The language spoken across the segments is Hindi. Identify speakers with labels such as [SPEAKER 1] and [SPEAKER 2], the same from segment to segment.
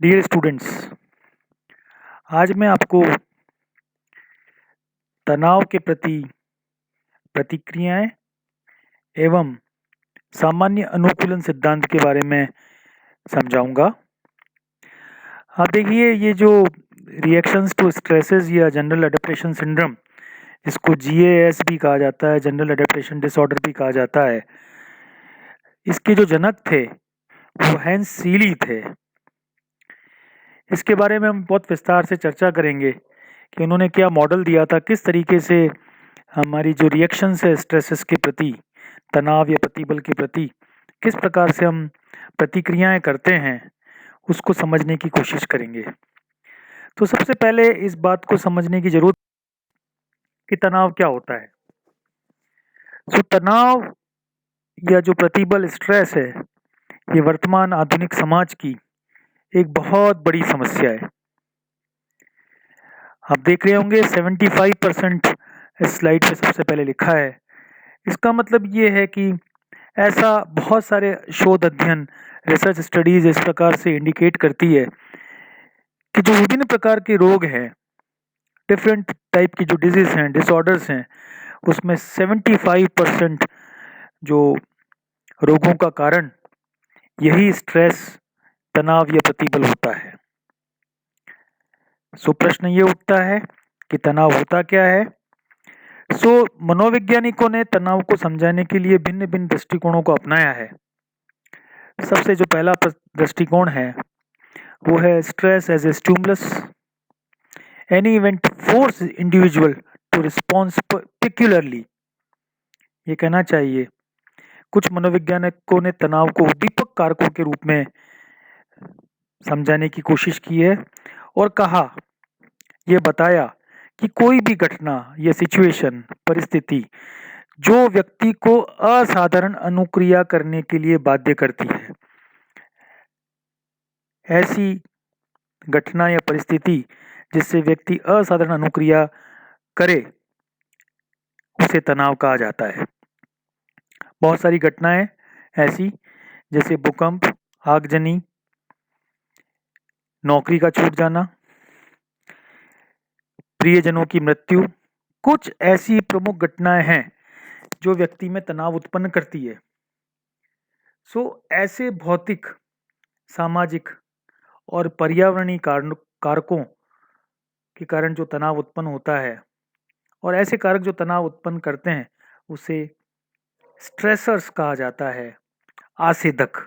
[SPEAKER 1] डियर स्टूडेंट्स, आज मैं आपको तनाव के प्रति प्रतिक्रियाएं एवं सामान्य अनुकूलन सिद्धांत के बारे में समझाऊंगा। आप देखिए, ये जो रिएक्शंस टू स्ट्रेसेस या जनरल एडेप्टेशन सिंड्रोम, इसको जीएएस भी कहा जाता है, जनरल एडेप्टेशन डिसऑर्डर भी कहा जाता है। इसके जो जनक थे वो हैंस सीली थे। इसके बारे में हम बहुत विस्तार से चर्चा करेंगे कि उन्होंने क्या मॉडल दिया था, किस तरीके से हमारी जो रिएक्शंस है स्ट्रेसेस के प्रति, तनाव या प्रतिबल के प्रति, किस प्रकार से हम प्रतिक्रियाएं करते हैं, उसको समझने की कोशिश करेंगे। तो सबसे पहले इस बात को समझने की जरूरत कि तनाव क्या होता है। तनाव या जो प्रतिबल स्ट्रेस है, ये वर्तमान आधुनिक समाज की एक बहुत बड़ी समस्या है। आप देख रहे होंगे 75% इस स्लाइड पे सबसे पहले लिखा है। इसका मतलब ये है कि ऐसा बहुत सारे शोध अध्ययन, रिसर्च स्टडीज इस प्रकार से इंडिकेट करती है कि जो विभिन्न प्रकार के रोग हैं, डिफरेंट टाइप की जो डिजीज हैं, डिसऑर्डर्स हैं, उसमें 75% जो रोगों का कारण यही स्ट्रेस, तनाव या प्रतिबल होता है। प्रश्न ये उठता है कि तनाव होता क्या है। मनोवैज्ञानिकों ने तनाव को समझाने के लिए भिन्न भिन्न दृष्टिकोणों को अपनाया है। सबसे जो पहला दृष्टिकोण है वो है stress as a stimulus. Any event force individual to response particularly. ये कहना चाहिए, कुछ मनोवैज्ञानिकों ने तनाव को उद्दीपक कारकों के रूप में समझाने की कोशिश की है और कहा, ये बताया कि कोई भी घटना या सिचुएशन, परिस्थिति जो व्यक्ति को असाधारण अनुक्रिया करने के लिए बाध्य करती है, ऐसी घटना या परिस्थिति जिससे व्यक्ति असाधारण अनुक्रिया करे, उसे तनाव कहा जाता है। बहुत सारी घटनाएं ऐसी जैसे भूकंप, आगजनी, नौकरी का छूट जाना, प्रियजनों की मृत्यु, कुछ ऐसी प्रमुख घटनाएं हैं जो व्यक्ति में तनाव उत्पन्न करती है। ऐसे भौतिक, सामाजिक और पर्यावरणीय कारकों के कारण जो तनाव उत्पन्न होता है और ऐसे कारक जो तनाव उत्पन्न करते हैं, उसे स्ट्रेसर्स कहा जाता है। आसेधक,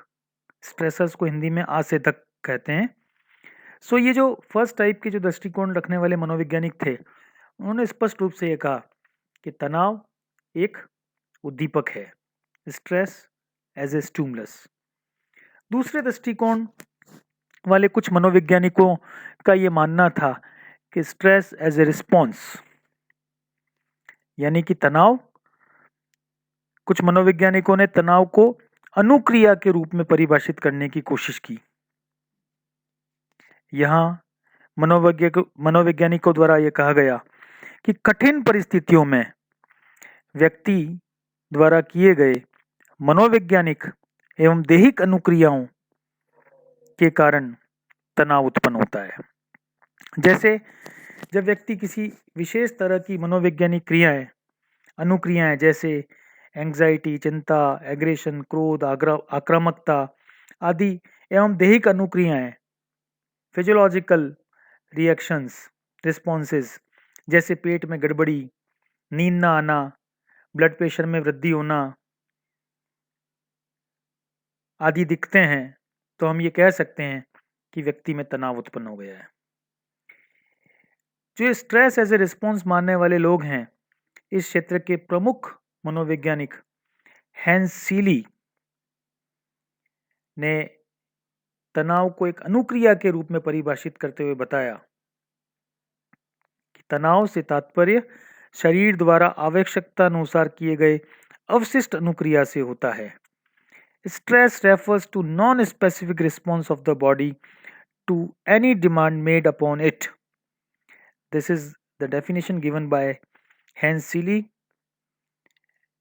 [SPEAKER 1] स्ट्रेसर्स को हिंदी में आसेधक कहते हैं। ये जो फर्स्ट टाइप के जो दृष्टिकोण रखने वाले मनोवैज्ञानिक थे, उन्होंने स्पष्ट रूप से ये कहा कि तनाव एक उद्दीपक है, स्ट्रेस एज ए स्टिमुलस। दूसरे दृष्टिकोण वाले कुछ मनोवैज्ञानिकों का ये मानना था कि स्ट्रेस एज ए रिस्पॉन्स, यानी कि तनाव, कुछ मनोवैज्ञानिकों ने तनाव को अनुक्रिया के रूप में परिभाषित करने की कोशिश की। यहाँ मनोवैज्ञानिकों द्वारा यह कहा गया कि कठिन परिस्थितियों में व्यक्ति द्वारा किए गए मनोवैज्ञानिक एवं दैहिक अनुक्रियाओं के कारण तनाव उत्पन्न होता है। जैसे जब व्यक्ति किसी विशेष तरह की मनोवैज्ञानिक क्रियाएं, अनुक्रियाएं जैसे एंग्जाइटी, चिंता, एग्रेशन, क्रोध, आक्रामकता आदि एवं दैहिक अनुक्रियाएं, फिजियोलॉजिकल रिएक्शंस, रिस्पॉन्सेज जैसे पेट में गड़बड़ी, नींद न आना, ब्लड प्रेशर में वृद्धि होना आदि दिखते हैं, तो हम ये कह सकते हैं कि व्यक्ति में तनाव उत्पन्न हो गया है। जो स्ट्रेस एज ए रिस्पॉन्स मानने वाले लोग हैं, इस क्षेत्र के प्रमुख मनोवैज्ञानिक हैंस सीली ने तनाव को एक अनुक्रिया के रूप में परिभाषित करते हुए बताया कि तनाव से तात्पर्य शरीर द्वारा आवश्यकता अनुसार किए गए अवशिष्ट अनुक्रिया से होता है। Stress refers to non-specific response of the body to any demand made upon it. This is the definition given by Hans Seeley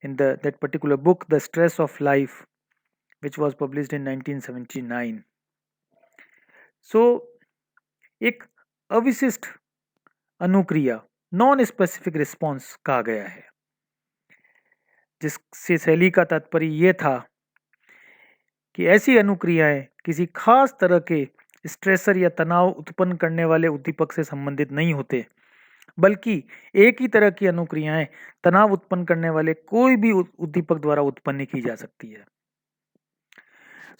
[SPEAKER 1] in that particular book, The Stress of Life, which was published in 1979. सो एक अविशिष्ट अनुक्रिया, नॉन स्पेसिफिक रिस्पॉन्स कहा गया है, जिससे शैली का तात्पर्य यह था कि ऐसी अनुक्रियाएं किसी खास तरह के स्ट्रेसर या तनाव उत्पन्न करने वाले उद्दीपक से संबंधित नहीं होते, बल्कि एक ही तरह की अनुक्रियाएं तनाव उत्पन्न करने वाले कोई भी उद्दीपक द्वारा उत्पन्न की जा सकती है।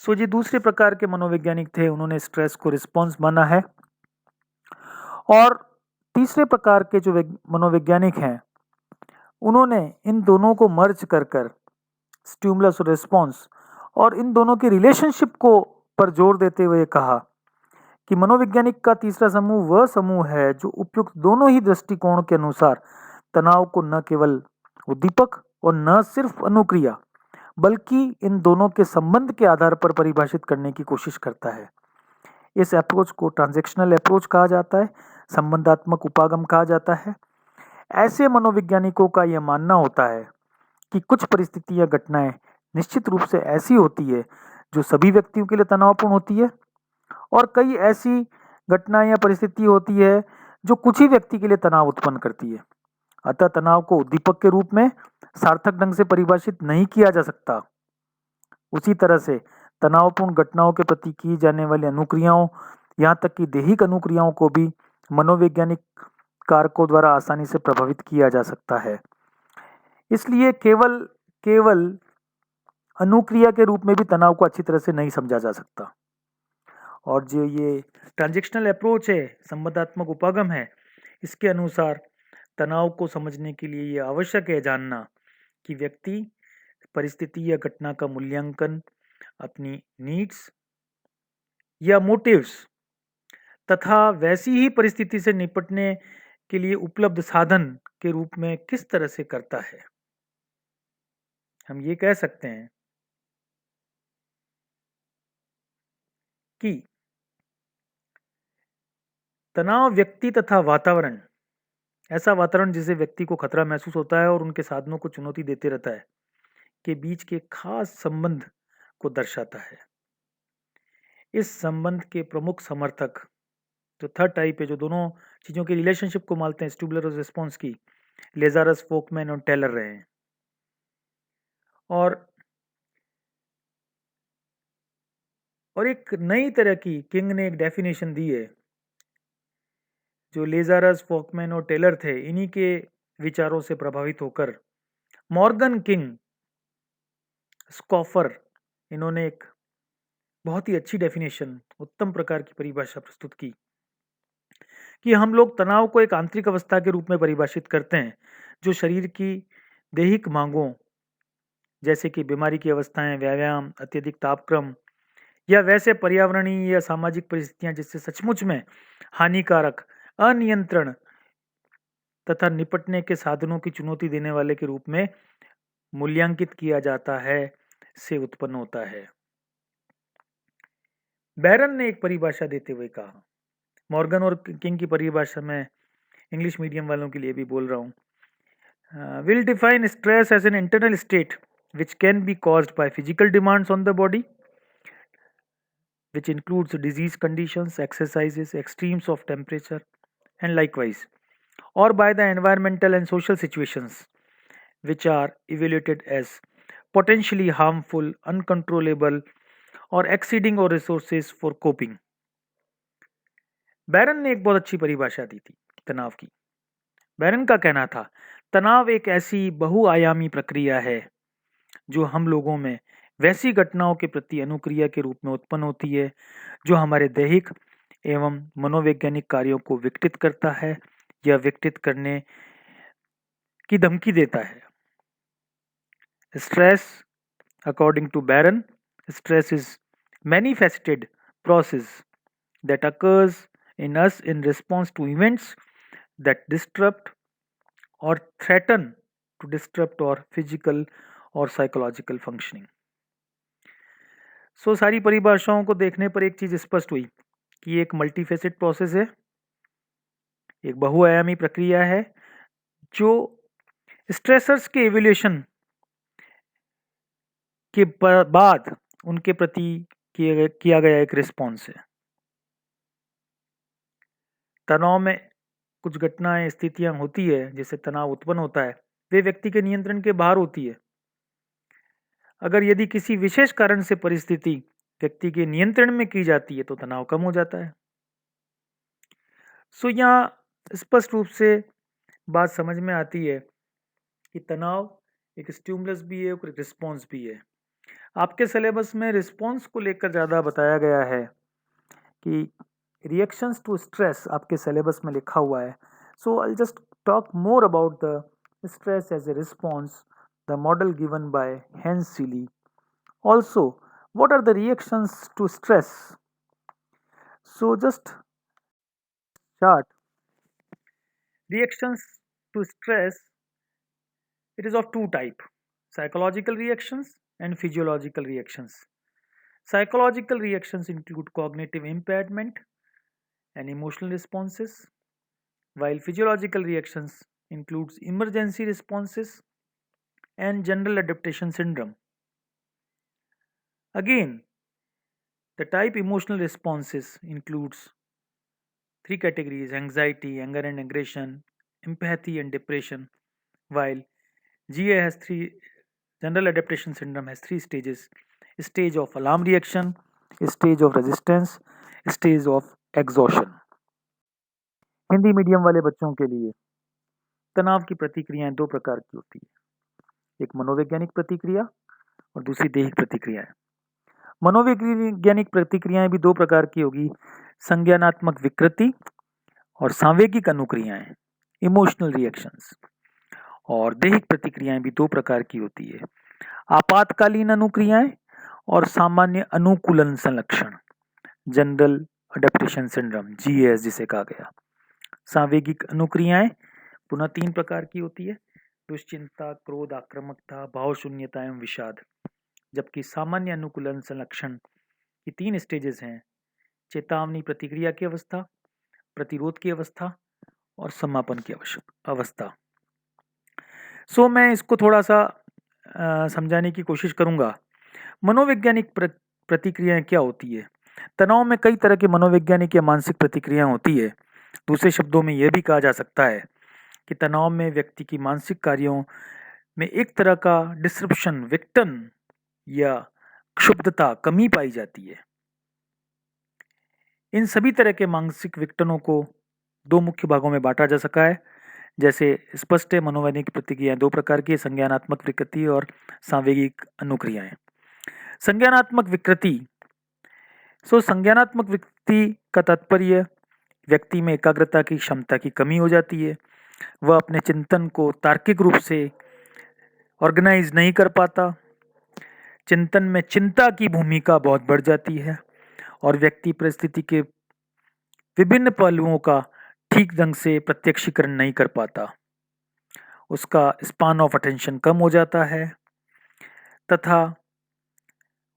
[SPEAKER 1] सो जी दूसरे प्रकार के मनोवैज्ञानिक थे, उन्होंने स्ट्रेस को रिस्पॉन्स माना है। और तीसरे प्रकार के जो मनोवैज्ञानिक हैं, उन्होंने इन दोनों को मर्ज कर स्टिमुलस और रिस्पॉन्स और इन दोनों के रिलेशनशिप को पर जोर देते हुए कहा कि मनोवैज्ञानिक का तीसरा समूह वह समूह है जो उपयुक्त दोनों ही दृष्टिकोण के अनुसार तनाव को न केवल उद्दीपक और न सिर्फ अनुक्रिया बल्कि इन दोनों के संबंध के आधार पर परिभाषित करने की कोशिश करता है। इस अप्रोच को ट्रांजैक्शनल अप्रोच कहा जाता है, संबंधात्मक उपागम कहा जाता है। ऐसे मनोवैज्ञानिकों का यह मानना होता है कि कुछ परिस्थितियां, घटनाएं निश्चित रूप से ऐसी होती है जो सभी व्यक्तियों के लिए तनावपूर्ण होती है, और कई ऐसी घटनाएं या परिस्थिति होती है जो कुछ ही व्यक्ति के लिए तनाव उत्पन्न करती है। अतः तनाव को उद्दीपक के रूप में सार्थक ढंग से परिभाषित नहीं किया जा सकता। उसी तरह से तनावपूर्ण घटनाओं के प्रति की जाने वाली अनुक्रियाओं, यहाँ तक कि दैहिक अनुक्रियाओं को भी मनोवैज्ञानिक कारकों द्वारा आसानी से प्रभावित किया जा सकता है। इसलिए केवल अनुक्रिया के रूप में भी तनाव को अच्छी तरह से नहीं समझा जा सकता। और जो ये ट्रांजैक्शनल अप्रोच है, संबंधात्मक उपागम है, इसके अनुसार तनाव को समझने के लिए ये आवश्यक है जानना कि व्यक्ति परिस्थिति या घटना का मूल्यांकन अपनी नीड्स या मोटिव्स तथा वैसी ही परिस्थिति से निपटने के लिए उपलब्ध साधन के रूप में किस तरह से करता है। हम ये कह सकते हैं कि तनाव व्यक्ति तथा वातावरण, ऐसा वातावरण जिसे व्यक्ति को खतरा महसूस होता है और उनके साधनों को चुनौती देते रहता है, के बीच के खास संबंध को दर्शाता है। इस संबंध के प्रमुख समर्थक जो थर्ड टाइप है, जो दोनों चीजों की रिलेशनशिप को मानते हैं, स्टिमुलस और रिस्पॉन्स की, लेजारस, फोकमैन और टेलर रहे हैं। और एक नई तरह की किंग ने एक डेफिनेशन दी है, जो लेजारस, फोकमैन और टेलर थे, इन्हीं के विचारों से प्रभावित होकर मॉर्गन किंग, स्कॉफर, इन्होंने एक बहुत ही अच्छी डेफिनेशन, उत्तम प्रकार की परिभाषा प्रस्तुत की कि हम लोग तनाव को एक आंतरिक अवस्था के रूप में परिभाषित करते हैं जो शरीर की दैहिक मांगों, जैसे कि बीमारी की अवस्थाएं, व्यायाम, अत्यधिक तापक्रम या वैसे पर्यावरणीय या सामाजिक परिस्थितियां जिससे सचमुच में हानिकारक, अनियंत्रण तथा निपटने के साधनों की चुनौती देने वाले के रूप में मूल्यांकित किया जाता है, से उत्पन्न होता है। बैरन ने एक परिभाषा देते हुए कहा, मॉर्गन और किंग की परिभाषा में इंग्लिश मीडियम वालों के लिए भी बोल रहा हूँ, will define stress as an internal state which can be caused by physical demands on the body, which includes disease conditions, exercises, extremes of temperature, and likewise, or by the environmental and social situations, which are evaluated as potentially harmful, uncontrollable, or exceeding our resources for coping. बैरन ने एक बहुत अच्छी परिभाषा दी थी तनाव की। बैरन का कहना था, तनाव एक ऐसी बहुआयामी प्रक्रिया है जो हम लोगों में वैसी घटनाओं के प्रति अनुक्रिया के रूप में उत्पन्न होती है जो हमारे दैहिक एवं मनोवैज्ञानिक कार्यों को विकटित करता है या विकटित करने की धमकी देता है। Stress, according to Baron, stress is many faceted process that occurs in us in response to events that disrupt or threaten to disrupt our physical और साइकोलॉजिकल फंक्शनिंग। सो सारी परिभाषाओं को देखने पर एक चीज स्पष्ट हुई कि एक मल्टीफेसेट प्रोसेस है, एक बहुआयामी प्रक्रिया है जो स्ट्रेसर्स के इवोल्यूशन के बाद उनके प्रति किया गया एक रिस्पॉन्स है। तनाव में कुछ घटनाएं, स्थितियां होती है जिससे तनाव उत्पन्न होता है, वे व्यक्ति के नियंत्रण के बाहर होती है। अगर यदि किसी विशेष कारण से परिस्थिति व्यक्ति के नियंत्रण में की जाती है तो तनाव कम हो जाता है। सो यहाँ स्पष्ट रूप से बात समझ में आती है कि तनाव एक स्टिमुलस भी है और एक रिस्पॉन्स भी है। आपके सिलेबस में रिस्पॉन्स को लेकर ज़्यादा बताया गया है कि रिएक्शंस टू स्ट्रेस आपके सिलेबस में लिखा हुआ है। So I just talk more about the stress as a response, the model given by Hans Selye. Also what are the reactions to stress? So just chart reactions to stress, it is of two type: psychological reactions and physiological reactions. Psychological reactions include cognitive impairment and emotional responses, while physiological reactions includes emergency responses and general adaptation syndrome. Again, the type emotional responses includes three categories: anxiety, anger and aggression, empathy and depression, while GA has three, general adaptation syndrome has three stages: stage of alarm reaction, stage of resistance, stage of exhaustion. Hindi medium वाले बच्चों के लिए तनाव की प्रतिक्रियाएं दो प्रकार की होती है, एक मनोवैज्ञानिक प्रतिक्रिया और दूसरी दैहिक प्रतिक्रियाएं। मनोवैज्ञानिक प्रतिक्रियाएं भी दो प्रकार की होगी: संज्ञानात्मक विकृति और सांवेगिक अनुक्रियाएं, इमोशनल रिएक्शंस। और दैहिक प्रतिक्रियाएं भी दो प्रकार की होती है: आपातकालीन अनुक्रियाएं और सामान्य अनुकूलन संलक्षण, जनरल अडेप्टेशन सिंड्रोम, जीएस जिसे कहा गया। सांवेगिक अनुक्रियाएं पुनः तीन प्रकार की होती है: दुश्चिंता, क्रोध, आक्रामकता, भाव शून्यता एवं विषाद। जबकि सामान्य अनुकूलन संलक्षण की तीन स्टेजेस हैं: चेतावनी प्रतिक्रिया की अवस्था, प्रतिरोध की अवस्था और समापन की अवस्था। सो मैं इसको थोड़ा सा समझाने की कोशिश करूंगा। मनोवैज्ञानिक प्रतिक्रियाएं क्या होती है? तनाव में कई तरह के मनोवैज्ञानिक या मानसिक प्रतिक्रियाएं होती है। दूसरे शब्दों में यह भी कहा जा सकता है कि तनाव में व्यक्ति की मानसिक कार्यों में एक तरह का डिसरप्शन, विघटन या क्षुब्धता, कमी पाई जाती है। इन सभी तरह के मानसिक विघटनों को दो मुख्य भागों में बांटा जा सका है। जैसे स्पष्ट है, मनोवैज्ञानिक प्रतिक्रियाएं दो प्रकार की: संज्ञानात्मक विकृति और सांवेगिक अनुक्रियाएं। संज्ञानात्मक विकृति, संज्ञानात्मक विकृति का तात्पर्य व्यक्ति में एकाग्रता की क्षमता की कमी हो जाती है। वह अपने चिंतन को तार्किक रूप से ऑर्गेनाइज नहीं कर पाता। चिंतन में चिंता की भूमिका बहुत बढ़ जाती है और व्यक्ति परिस्थिति के विभिन्न पहलुओं का ठीक ढंग से प्रत्यक्षीकरण नहीं कर पाता। उसका स्पान ऑफ अटेंशन कम हो जाता है तथा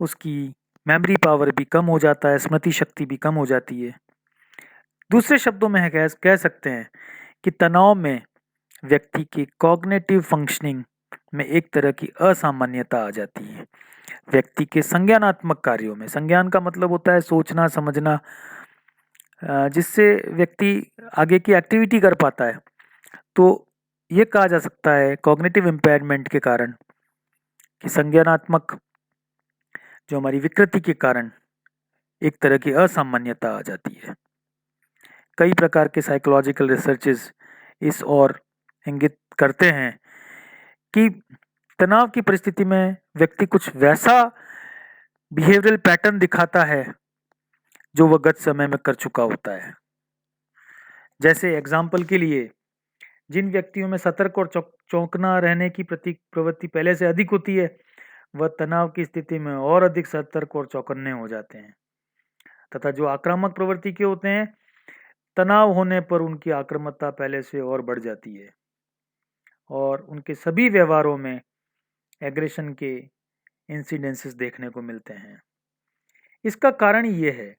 [SPEAKER 1] उसकी मेमोरी पावर भी कम हो जाता है, स्मृति शक्ति भी कम हो जाती है। दूसरे शब्दों में कह सकते हैं कि तनाव में व्यक्ति की कॉग्निटिव फंक्शनिंग में एक तरह की असामान्यता आ जाती है। व्यक्ति के संज्ञानात्मक कार्यों में, संज्ञान का मतलब होता है सोचना, समझना, जिससे व्यक्ति आगे की एक्टिविटी कर पाता है। तो ये कहा जा सकता है कॉग्निटिव इम्पेयरमेंट के कारण कि संज्ञानात्मक जो हमारी विकृति के कारण एक तरह की असामान्यता आ जाती है। कई प्रकार के साइकोलॉजिकल रिसर्चेस इस ओर इंगित करते हैं कि तनाव की परिस्थिति में व्यक्ति कुछ वैसा बिहेवियरल पैटर्न दिखाता है जो वह गत समय में कर चुका होता है। जैसे एग्जाम्पल के लिए, जिन व्यक्तियों में सतर्क और चौंकना रहने की प्रवृत्ति पहले से अधिक होती है, वह तनाव की स्थिति में और अधिक सतर्क और चौकन्ने हो जाते हैं। तथा जो आक्रामक प्रवृत्ति के होते हैं, तनाव होने पर उनकी आक्रामकता पहले से और बढ़ जाती है और उनके सभी व्यवहारों में एग्रेशन के इंसिडेंसेस देखने को मिलते हैं। इसका कारण ये है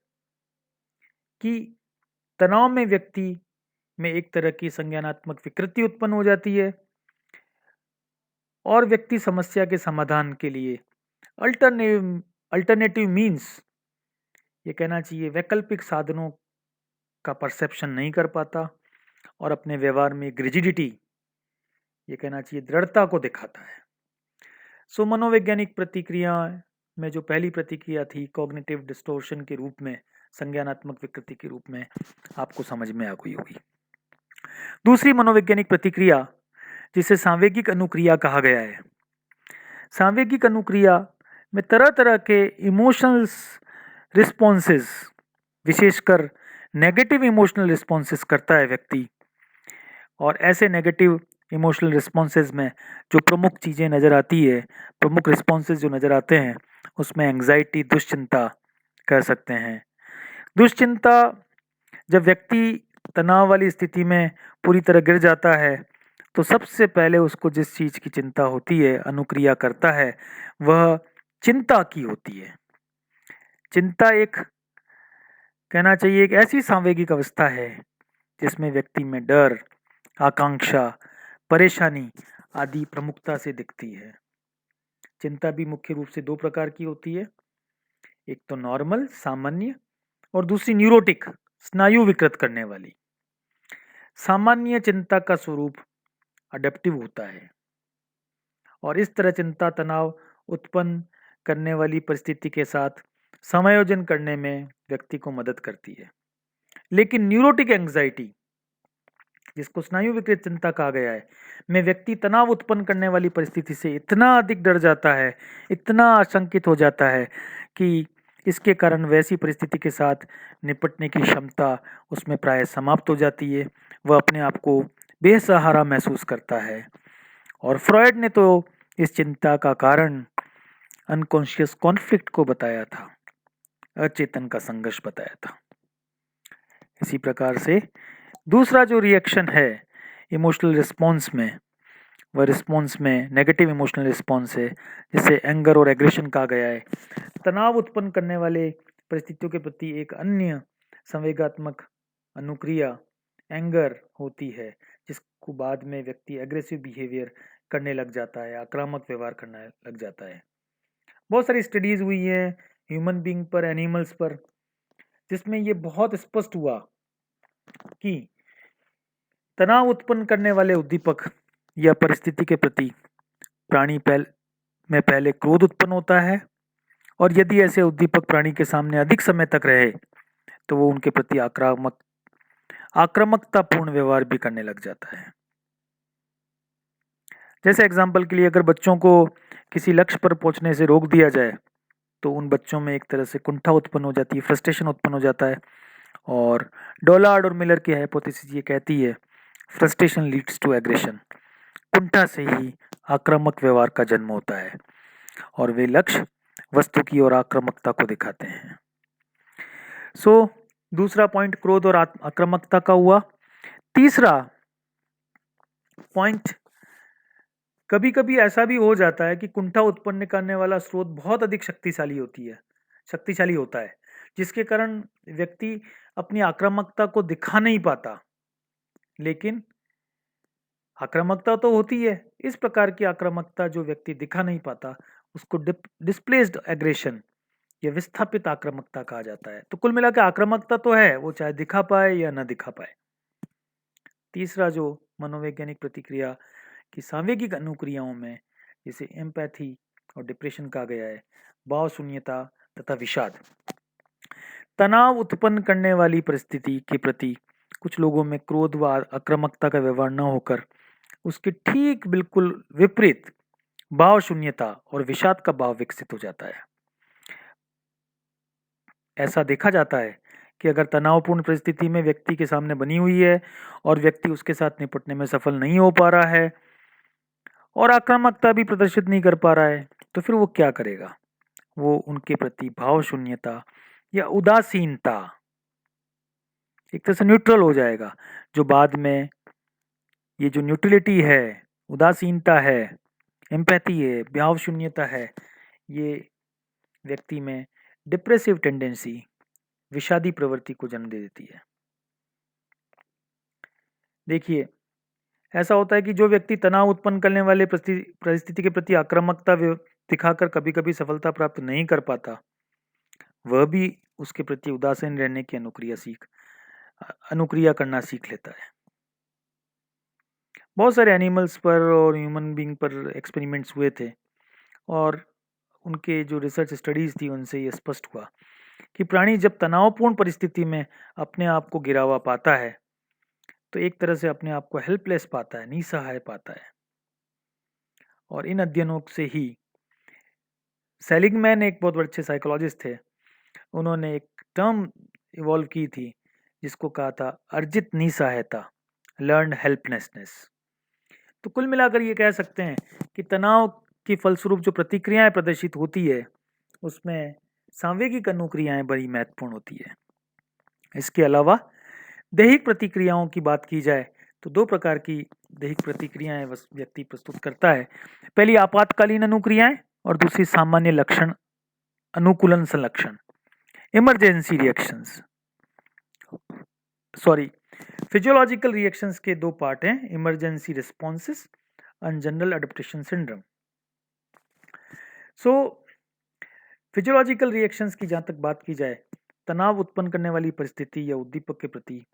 [SPEAKER 1] कि तनाव में व्यक्ति में एक तरह की संज्ञानात्मक विकृति उत्पन्न हो जाती है और व्यक्ति समस्या के समाधान के लिए अल्टरनेटिव मीन्स, ये कहना चाहिए वैकल्पिक साधनों का परसेप्शन नहीं कर पाता और अपने व्यवहार में एक रिजिडिटी, ये कहना चाहिए दृढ़ता को दिखाता है। सो मनोवैज्ञानिक प्रतिक्रिया में जो पहली प्रतिक्रिया थी कॉग्निटिव डिस्टोर्शन के रूप में, संज्ञानात्मक विकृति के रूप में, आपको समझ में आ गई होगी। दूसरी मनोवैज्ञानिक प्रतिक्रिया जिसे सांवेगिक अनुक्रिया कहा गया है। सांवेगिक अनुक्रिया में तरह तरह के इमोशनल रिस्पॉन्सेस, विशेषकर नेगेटिव इमोशनल रिस्पॉन्सेस करता है व्यक्ति। और ऐसे नेगेटिव इमोशनल रिस्पॉन्सेस में जो प्रमुख चीज़ें नज़र आती है, प्रमुख रिस्पॉन्सेस जो नज़र आते हैं, उसमें एंग्जाइटी, दुश्चिंता कह सकते हैं। दुश्चिंता, जब व्यक्ति तनाव वाली स्थिति में पूरी तरह गिर जाता है तो सबसे पहले उसको जिस चीज़ की चिंता होती है, अनुक्रिया करता है, वह चिंता की होती है। चिंता एक, कहना चाहिए, एक ऐसी सांवेगिक अवस्था है जिसमें व्यक्ति में डर, आकांक्षा, परेशानी आदि प्रमुखता से दिखती है। चिंता भी मुख्य रूप से दो प्रकार की होती है, एक तो नॉर्मल, सामान्य, और दूसरी न्यूरोटिक, स्नायु विकृत करने वाली। सामान्य चिंता का स्वरूप अडेप्टिव होता है और इस तरह चिंता तनाव उत्पन्न करने वाली परिस्थिति के साथ समायोजन करने में व्यक्ति को मदद करती है। लेकिन न्यूरोटिक एंग्जाइटी, जिसको स्नायु विकृत चिंता कहा गया है, में व्यक्ति तनाव उत्पन्न करने वाली परिस्थिति से इतना अधिक डर जाता है, इतना आशंकित हो जाता है कि इसके कारण वैसी परिस्थिति के साथ निपटने की क्षमता उसमें प्राय समाप्त हो जाती है। वह अपने आप को बेसहारा महसूस करता है। और फ्रॉयड ने तो इस चिंता का कारण अनकॉन्शियस कॉन्फ्लिक्ट को बताया था, अचेतन का संघर्ष बताया था। इसी प्रकार से दूसरा जो रिएक्शन है इमोशनल रिस्पॉन्स में, वह रिस्पॉन्स में नेगेटिव इमोशनल रिस्पॉन्स है, जिसे एंगर और एग्रेशन कहा गया है। तनाव उत्पन्न करने वाले परिस्थितियों के प्रति एक अन्य संवेगात्मक अनुक्रिया एंगर होती है, जिसको बाद में व्यक्ति एग्रेसिव बिहेवियर करने लग जाता है, आक्रामक व्यवहार करने लग जाता है। बहुत सारी स्टडीज हुई है ह्यूमन बीइंग पर, एनिमल्स पर, जिसमें ये बहुत स्पष्ट हुआ कि तनाव उत्पन्न करने वाले उद्दीपक या परिस्थिति के प्रति प्राणी में पहले क्रोध उत्पन्न होता है, और यदि ऐसे उद्दीपक प्राणी के सामने अधिक समय तक रहे तो वो उनके प्रति आक्रामकतापूर्ण व्यवहार भी करने लग जाता है। जैसे एग्जाम्पल के लिए, अगर बच्चों को किसी लक्ष्य पर पहुंचने से रोक दिया जाए तो उन बच्चों में एक तरह से कुंठा उत्पन्न हो जाती है, फ्रस्ट्रेशन उत्पन्न हो जाता है। और डोलार्ड और मिलर की हाइपोथेसिस ये कहती है, फ्रस्ट्रेशन लीड्स टू एग्रेशन। कुंठा से ही आक्रामक व्यवहार का जन्म होता है और वे लक्ष्य वस्तु की और आक्रामकता को दिखाते हैं। सो दूसरा पॉइंट क्रोध और आक्रामकता का हुआ। तीसरा पॉइंट, कभी कभी ऐसा भी हो जाता है कि कुंठा उत्पन्न करने वाला स्रोत बहुत अधिक शक्तिशाली होता है, जिसके कारण व्यक्ति अपनी आक्रामकता को दिखा नहीं पाता, लेकिन आक्रामकता तो होती है। इस प्रकार की आक्रामकता जो व्यक्ति दिखा नहीं पाता उसको डिस्प्लेस्ड एग्रेशन या विस्थापित आक्रामकता कहा जाता है। तो कुल मिलाकर आक्रामकता तो है, वो चाहे दिखा पाए या न दिखा पाए। तीसरा जो मनोवैज्ञानिक प्रतिक्रिया की सांवेगिक अनुक्रियाओं में, जिसे एम्पैथी और डिप्रेशन कहा गया है, भाव शून्यता तथा विषाद। तनाव उत्पन्न करने वाली परिस्थिति के प्रति कुछ लोगों में क्रोध व आक्रामकता का व्यवहार न होकर उसके ठीक बिल्कुल विपरीत भाव शून्यता और विषाद का भाव विकसित हो जाता है। ऐसा देखा जाता है कि अगर तनावपूर्ण परिस्थिति में व्यक्ति के सामने बनी हुई है और व्यक्ति उसके साथ निपटने में सफल नहीं हो पा रहा है और आक्रामकता भी प्रदर्शित नहीं कर पा रहा है, तो फिर वो क्या करेगा? वो उनके प्रति भाव शून्यता या उदासीनता, एक तरह से न्यूट्रल हो जाएगा, जो बाद में ये जो न्यूट्रलिटी है, उदासीनता है, एम्पैथी है, भाव शून्यता है, ये व्यक्ति में डिप्रेसिव टेंडेंसी, विषादी प्रवृत्ति को जन्म दे देती है। देखिए, ऐसा होता है कि जो व्यक्ति तनाव उत्पन्न करने वाले परिस्थिति के प्रति आक्रामकता दिखाकर कभी कभी सफलता प्राप्त नहीं कर पाता, वह भी उसके प्रति उदासीन रहने की अनुक्रिया सीख अनुक्रिया करना सीख लेता है। बहुत सारे एनिमल्स पर और ह्यूमन बीइंग पर एक्सपेरिमेंट्स हुए थे और उनके जो रिसर्च स्टडीज थी उनसे ये स्पष्ट हुआ कि प्राणी जब तनावपूर्ण परिस्थिति में अपने आप को गिरा हुआ पाता है तो एक तरह से अपने आप को हेल्पलेस पाता है, निसहाय पाता है। और इन अध्ययनों से ही सेलिगमैन एक बहुत अच्छे साइकोलॉजिस्ट थे, उन्होंने एक टर्म इवॉल्व की थी जिसको कहा था अर्जित निसहायता, लर्न्ड हेल्पलेसनेस। तो कुल मिलाकर ये कह सकते हैं कि तनाव के फलस्वरूप जो प्रतिक्रियाएं प्रदर्शित होती है उसमें सांवेगिक अनुक्रियाएं बड़ी महत्वपूर्ण होती है। इसके अलावा दैहिक प्रतिक्रियाओं की बात की जाए तो दो प्रकार की दैहिक प्रतिक्रियाएं व्यक्ति प्रस्तुत करता है। पहली आपातकालीन अनुक्रियाएं और दूसरी सामान्य लक्षण अनुकूलन संलक्षण, emergency reactions. Sorry, physiological reactions के दो पार्ट हैं, emergency responses and general adaptation syndrome. So physiological reactions की जहां तक बात की जाए, तनाव उत्पन्न करने वाली परिस्थिति या उद्दीपक के प्रति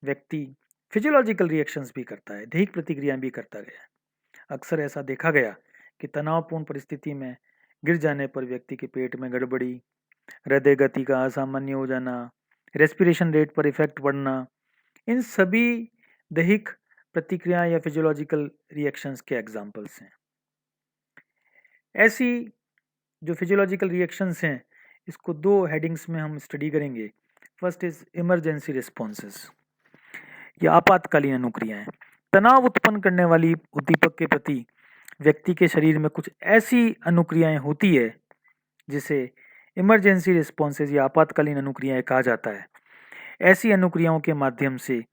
[SPEAKER 1] व्यक्ति फिजियोलॉजिकल रिएक्शंस भी करता है, दैहिक प्रतिक्रियाएं भी करता गया। अक्सर ऐसा देखा गया कि तनावपूर्ण परिस्थिति में गिर जाने पर व्यक्ति के पेट में गड़बड़ी, हृदय गति का असामान्य हो जाना, रेस्पिरेशन रेट पर इफेक्ट पड़ना, इन सभी दैहिक प्रतिक्रिया या फिजियोलॉजिकल रिएक्शंस के एग्जाम्पल्स हैं। ऐसी जो फिजियोलॉजिकल रिएक्शंस हैं इसको दो हेडिंग्स में हम स्टडी करेंगे। फर्स्ट इज इमरजेंसी रिस्पॉन्सेस या आपातकालीन अनुक्रियाएं। तनाव उत्पन्न करने वाली उद्दीपक के प्रति व्यक्ति के शरीर में कुछ ऐसी अनुक्रियाएं होती है जिसे इमरजेंसी रिस्पॉन्सेज या आपातकालीन अनुक्रियाएं कहा जाता है। ऐसी अनुक्रियाओं के माध्यम से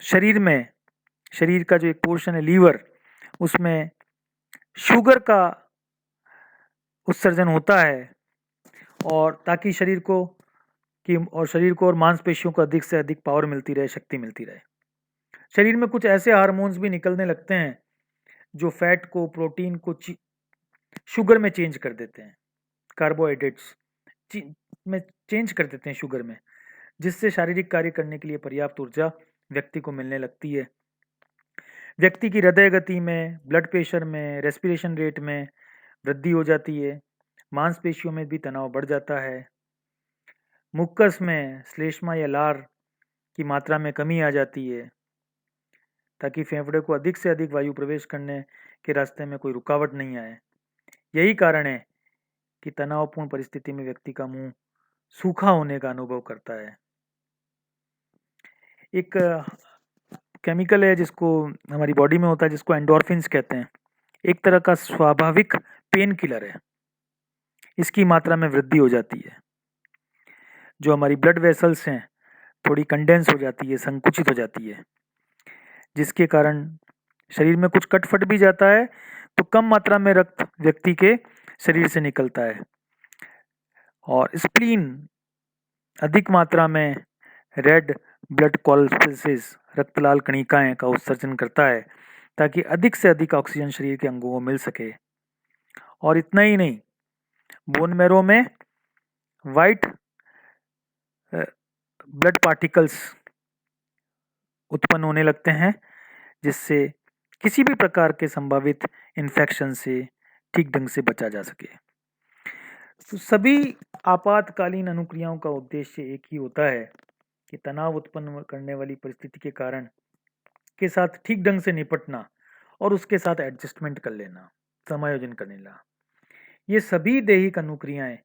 [SPEAKER 1] शरीर का जो एक पोर्शन है लीवर, उसमें शुगर का उत्सर्जन होता है और ताकि शरीर को और मांसपेशियों को अधिक से अधिक पावर मिलती रहे, शक्ति मिलती रहे। शरीर में कुछ ऐसे हार्मोन्स भी निकलने लगते हैं जो फैट को, प्रोटीन को शुगर में चेंज कर देते हैं, कार्बोहाइड्रेट्स में चेंज कर देते हैं शुगर में, जिससे शारीरिक कार्य करने के लिए पर्याप्त ऊर्जा व्यक्ति को मिलने लगती है। व्यक्ति की हृदय गति में, ब्लड प्रेशर में, रेस्पिरेशन रेट में वृद्धि हो जाती है। मांसपेशियों में भी तनाव बढ़ जाता है। मुक्कस में श्लेष्मा या लार की मात्रा में कमी आ जाती है ताकि फेफड़े को अधिक से अधिक वायु प्रवेश करने के रास्ते में कोई रुकावट नहीं आए। यही कारण है कि तनावपूर्ण परिस्थिति में व्यक्ति का मुंह सूखा होने का अनुभव करता है। एक केमिकल है जिसको हमारी बॉडी में होता है जिसको एंडोर्फिन्स कहते हैं, एक तरह का स्वाभाविक पेन किलर है। इसकी मात्रा में वृद्धि हो जाती है, जो हमारी ब्लड वेसल्स हैं थोड़ी कंडेंस हो जाती है, संकुचित हो जाती है, जिसके कारण शरीर में कुछ कटफट भी जाता है तो कम मात्रा में रक्त व्यक्ति के शरीर से निकलता है और स्प्लीन अधिक मात्रा में रेड ब्लड कॉर्पसेस, रक्तलाल कणिकाएं का उत्सर्जन करता है ताकि अधिक से अधिक ऑक्सीजन शरीर के अंगों को मिल सके। और इतना ही नहीं, बोन मैरो में वाइट ब्लड पार्टिकल्स उत्पन्न होने लगते हैं जिससे किसी भी प्रकार के संभावित इन्फेक्शन से ठीक ढंग से बचा जा सके। तो सभी आपातकालीन अनुक्रियाओं का उद्देश्य एक ही होता है कि तनाव उत्पन्न करने वाली परिस्थिति के कारण के साथ ठीक ढंग से निपटना और उसके साथ एडजस्टमेंट कर लेना, समायोजन कर लेना। ये सभी दैहिक अनुक्रियाएं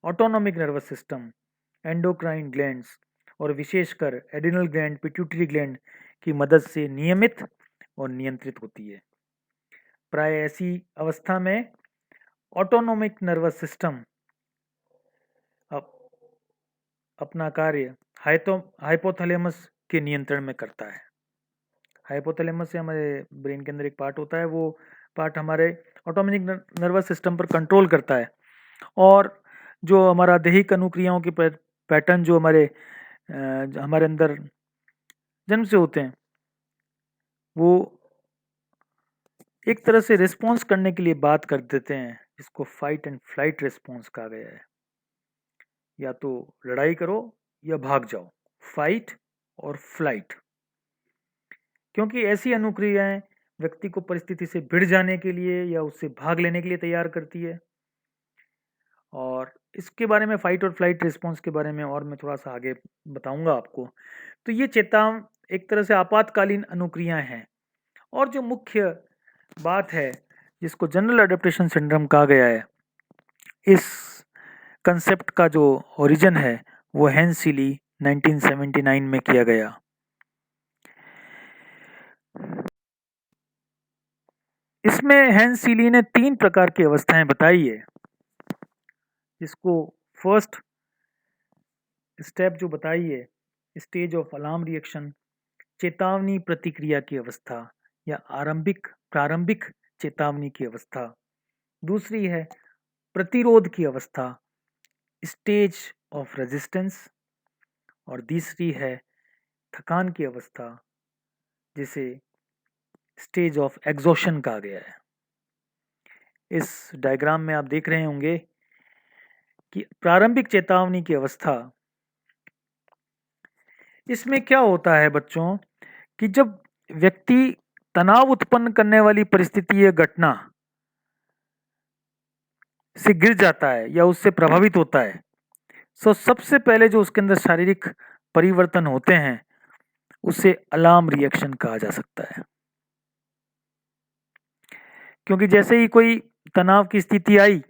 [SPEAKER 1] autonomic nervous system, endocrine glands और विशेषकर एड्रिनल ग्लैंड, पिट्यूटरी ग्लैंड की मदद से नियमित और नियंत्रित होती है। प्राय ऐसी अवस्था में ऑटोनॉमिक नर्वस सिस्टम अपना कार्य हाइपोथैलेमस के नियंत्रण में करता है। हाइपोथैलेमस से हमारे ब्रेन के अंदर एक पार्ट होता है, वो पार्ट हमारे ऑटोनॉमिक नर्वस सिस्टम पर कंट्रोल करता है और जो हमारा दैहिक अनुक्रियाओं के पैटर्न जो हमारे अंदर जन्म से होते हैं वो एक तरह से रिस्पॉन्स करने के लिए बात कर देते हैं, जिसको फाइट एंड फ्लाइट रिस्पॉन्स कहा गया है। या तो लड़ाई करो या भाग जाओ, फाइट और फ्लाइट। क्योंकि ऐसी अनुक्रियाएं व्यक्ति को परिस्थिति से भिड़ जाने के लिए या उससे भाग लेने के लिए तैयार करती है। और इसके बारे में, फाइट और फ्लाइट रिस्पॉन्स के बारे में और मैं थोड़ा सा आगे बताऊंगा आपको। तो ये चेताव एक तरह से आपातकालीन अनुक्रियाएं हैं। और जो मुख्य बात है जिसको जनरल अडेप्टेशन सिंड्रोम कहा गया है, इस कंसेप्ट का जो ओरिजिन है वो हेंस सीली 1979 में किया गया। इसमें हेंस सीली ने 3 प्रकार की अवस्थाएं बताई है, जिसको फर्स्ट स्टेप जो बताई है, स्टेज ऑफ अलार्म रिएक्शन, चेतावनी प्रतिक्रिया की अवस्था या प्रारंभिक चेतावनी की अवस्था। दूसरी है प्रतिरोध की अवस्था, स्टेज ऑफ रेजिस्टेंस। और तीसरी है थकान की अवस्था, जिसे स्टेज ऑफ एग्जॉशन कहा गया है। इस डायग्राम में आप देख रहे होंगे कि प्रारंभिक चेतावनी की अवस्था, इसमें क्या होता है बच्चों कि जब व्यक्ति तनाव उत्पन्न करने वाली परिस्थिति या घटना से गिर जाता है या उससे प्रभावित होता है, तो सबसे पहले जो उसके अंदर शारीरिक परिवर्तन होते हैं उसे अलार्म रिएक्शन कहा जा सकता है। क्योंकि जैसे ही कोई तनाव की स्थिति आई,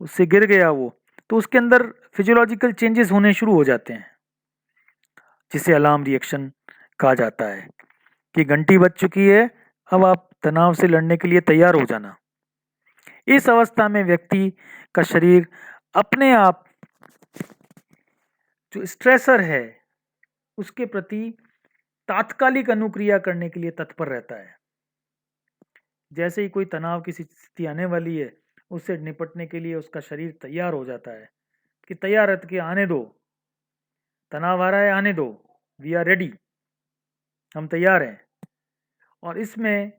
[SPEAKER 1] उससे गिर गया वो, तो उसके अंदर फिजियोलॉजिकल चेंजेस होने शुरू हो जाते हैं, जिसे अलार्म रिएक्शन कहा जाता है कि घंटी बज चुकी है, अब आप तनाव से लड़ने के लिए तैयार हो जाना। इस अवस्था में व्यक्ति का शरीर अपने आप जो स्ट्रेसर है उसके प्रति तात्कालिक अनुक्रिया करने के लिए तत्पर रहता है। जैसे ही कोई तनाव की स्थिति आने वाली है, उससे निपटने के लिए उसका शरीर तैयार हो जाता है कि तैयार रह के आने दो, तनाव आ रहा है, आने दो, वी आर रेडी, हम तैयार हैं। और इसमें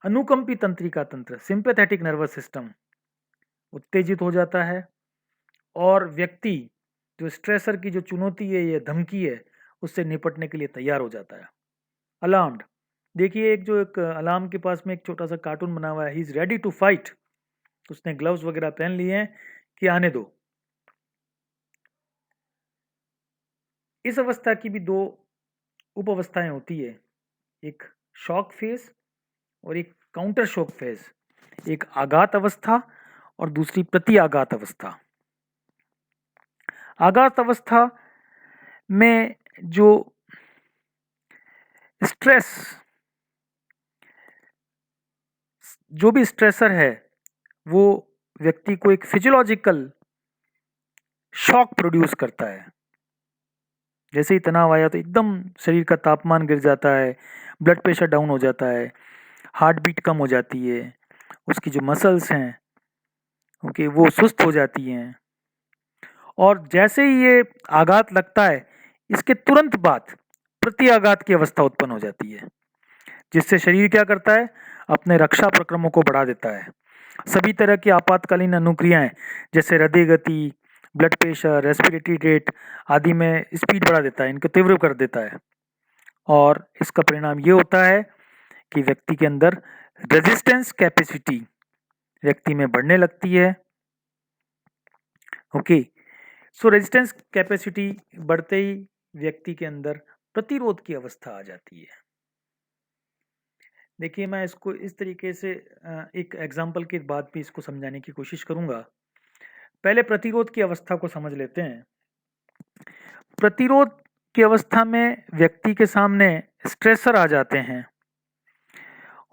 [SPEAKER 1] अनुकंपी तंत्रिका तंत्र, सिंपैथेटिक नर्वस सिस्टम उत्तेजित हो जाता है और व्यक्ति जो स्ट्रेसर की जो चुनौती है या धमकी है उससे निपटने के लिए तैयार हो जाता है। अलार्म्ड, देखिए एक अलार्म के पास में एक छोटा सा कार्टून बना हुआ है, he is ready to fight. उसने ग्लव्स वगैरह पहन लिए हैं कि आने दो। इस अवस्था की भी 2 उप अवस्थाएं होती है, एक शॉक फेज और एक काउंटर शॉक फेज। एक आघात अवस्था और दूसरी प्रति आघात अवस्था। आघात अवस्था में जो स्ट्रेस, जो भी स्ट्रेसर है वो व्यक्ति को एक फिजियोलॉजिकल शॉक प्रोड्यूस करता है। जैसे ही तनाव आया तो एकदम शरीर का तापमान गिर जाता है, ब्लड प्रेशर डाउन हो जाता है, हार्ट बीट कम हो जाती है, उसकी जो मसल्स हैं ओके वो सुस्त हो जाती हैं। और जैसे ही ये आघात लगता है, इसके तुरंत बाद प्रति आघात की अवस्था उत्पन्न हो जाती है, जिससे शरीर क्या करता है, अपने रक्षा प्रक्रमों को बढ़ा देता है। सभी तरह की आपातकालीन अनुक्रियाएं जैसे हृदय गति, ब्लड प्रेशर, रेस्पिरेटरी रेट आदि में स्पीड बढ़ा देता है, इनको तीव्र कर देता है। और इसका परिणाम ये होता है कि व्यक्ति के अंदर रेजिस्टेंस कैपेसिटी व्यक्ति में बढ़ने लगती है। ओके, सो रेजिस्टेंस कैपेसिटी बढ़ते ही व्यक्ति के अंदर प्रतिरोध की अवस्था आ जाती है। देखिए मैं इसको इस तरीके से एक एग्जाम्पल के बाद भी इसको समझाने की कोशिश करूंगा। पहले प्रतिरोध की अवस्था को समझ लेते हैं। प्रतिरोध की अवस्था में व्यक्ति के सामने स्ट्रेसर आ जाते हैं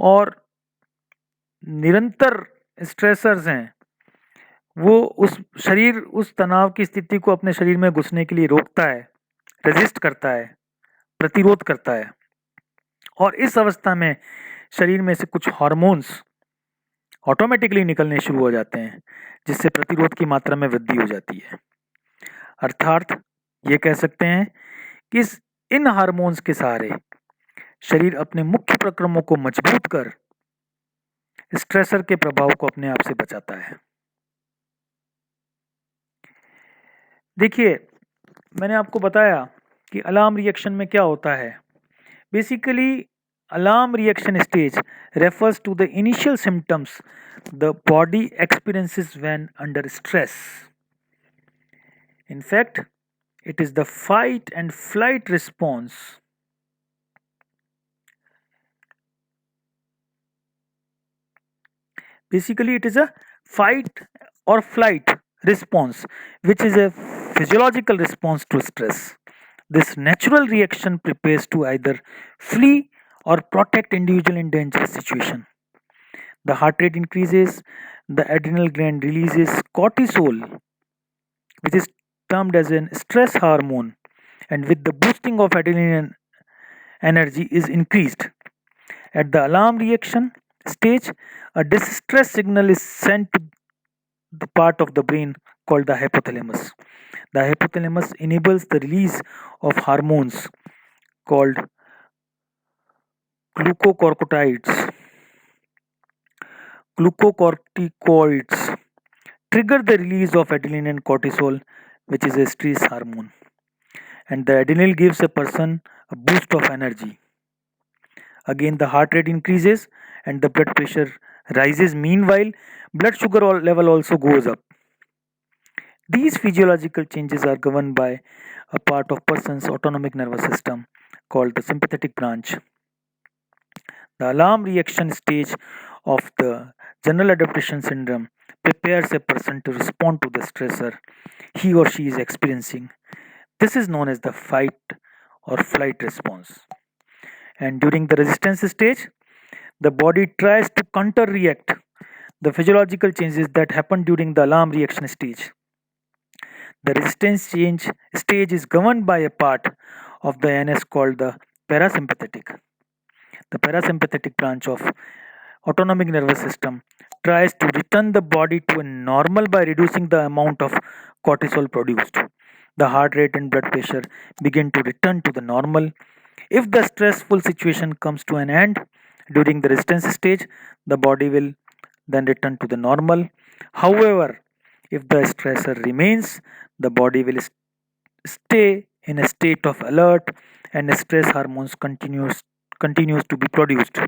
[SPEAKER 1] और निरंतर स्ट्रेसर्स हैं, वो उस तनाव की स्थिति को अपने शरीर में घुसने के लिए रोकता है, रेजिस्ट करता है, प्रतिरोध करता है। और इस अवस्था में शरीर में से कुछ हार्मोन्स ऑटोमेटिकली निकलने शुरू हो जाते हैं, जिससे प्रतिरोध की मात्रा में वृद्धि हो जाती है। अर्थात ये कह सकते हैं कि इन हार्मोन्स के सहारे शरीर अपने मुख्य प्रक्रमों को मजबूत कर स्ट्रेसर के प्रभाव को अपने आप से बचाता है। देखिए मैंने आपको बताया कि अलार्म रिएक्शन में क्या होता है। Basically alarm reaction stage refers to the initial symptoms the body experiences when under stress. In fact, it is the fight and flight response. Basically, it is a fight or flight response, which is a physiological response to stress. This natural reaction prepares to either flee or protect individual in dangerous situation. The heart rate increases, the adrenal gland releases cortisol, which is termed as a stress hormone, and with the boosting of adrenaline energy is increased. At the alarm reaction stage, a distress signal is sent to the part of the brain called the hypothalamus. The hypothalamus enables the release of hormones called glucocorticoids. Glucocorticoids trigger the release of adrenaline and cortisol, which is a stress hormone. And the adrenaline gives a person a boost of energy. Again, the heart rate increases and the blood pressure rises. Meanwhile, blood sugar level also goes up. These physiological changes are governed by a part of person's autonomic nervous system called the sympathetic branch. The alarm reaction stage of the general adaptation syndrome prepares a person to respond to the stressor he or she is experiencing. This is known as the fight or flight response. And during the resistance stage, the body tries to counter react the physiological changes that happen during the alarm reaction stage. The resistance change stage is governed by a part of the NS called the parasympathetic. The parasympathetic branch of autonomic nervous system tries to return the body to a normal by reducing the amount of cortisol produced. The heart rate and blood pressure begin to return to the normal. If the stressful situation comes to an end during the resistance stage, the body will then return to the normal. However, if the stressor remains, the body will stay in a state of alert and stress hormones continues to be produced.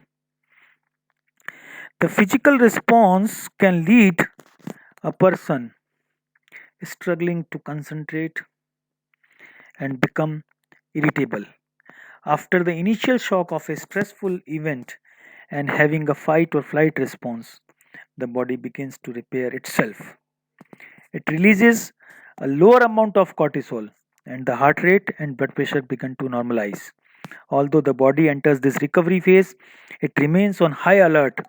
[SPEAKER 1] The physical response can lead a person struggling to concentrate and become irritable. After the initial shock of a stressful event and having a fight or flight response, the body begins to repair itself. It releases a lower amount of cortisol and the heart rate and blood pressure begin to normalize. Although the body enters this recovery phase, it remains on high alert